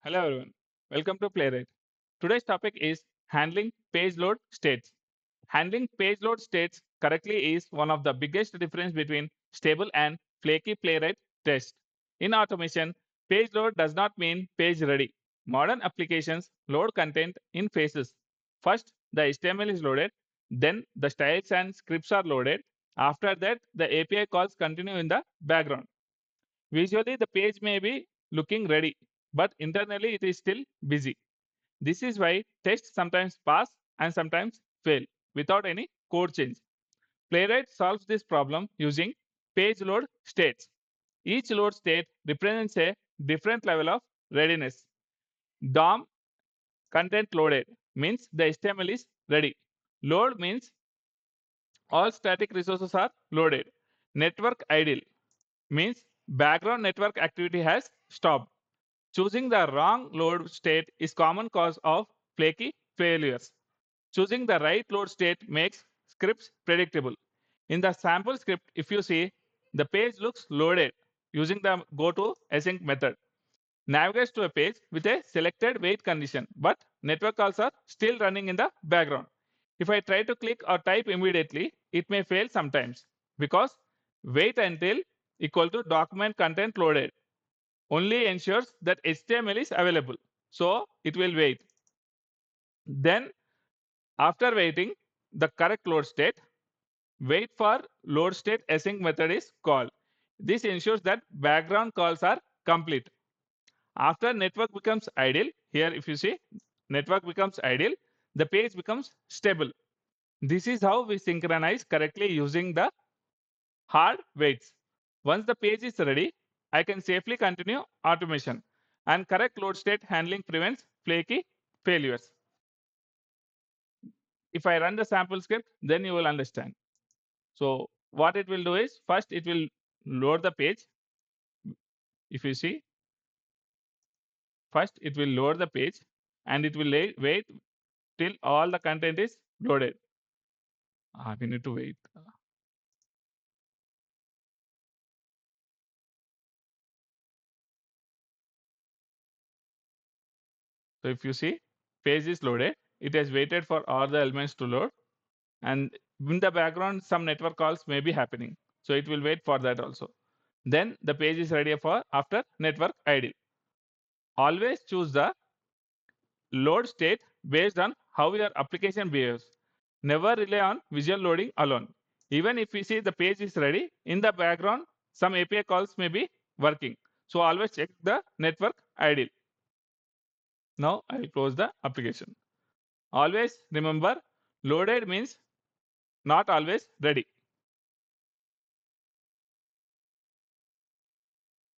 Hello everyone, welcome to Playwright. Today's topic is handling page load states. Handling page load states correctly is one of the biggest difference between stable and flaky Playwright tests. In automation, page load does not mean page ready. Modern applications load content in phases. First, the HTML is loaded, then the styles and scripts are loaded. After that, the API calls continue in the background. Visually, the page may be looking ready, but internally it is still busy. This is why tests sometimes pass and sometimes fail without any code change. Playwright solves this problem using page load states. Each load state represents a different level of readiness. DOM content loaded means the HTML is ready. Load means all static resources are loaded. Network idle means background network activity has stopped. Choosing the wrong load state is common cause of flaky failures. Choosing the right load state makes scripts predictable. In the sample script, if you see, the page looks loaded using the go to async method. Navigates to a page with a selected wait condition, but network calls are still running in the background. If I try to click or type immediately, it may fail sometimes because wait until equal to document content loaded only ensures that HTML is available. So it will wait. Then after waiting the correct load state, wait for load state async method is called. This ensures that background calls are complete. After network becomes idle, here if you see network becomes idle, the page becomes stable. This is how we synchronize correctly using the hard waits. Once the page is ready, I can safely continue automation, and correct load state handling prevents flaky failures. If I run the sample script, then you will understand. So what it will do is first it will load the page. If you see, first it will load the page and it will wait till all the content is loaded. We need to wait. So if you see, page is loaded, it has waited for all the elements to load, and in the background some network calls may be happening, so it will wait for that also. Then the page is ready for after network idle. Always choose the load state based on how your application behaves. Never rely on visual loading alone. Even if we see the page is ready, in the background some API calls may be working, so always check the network idle. Now I will close the application. Always remember, loaded means not always ready.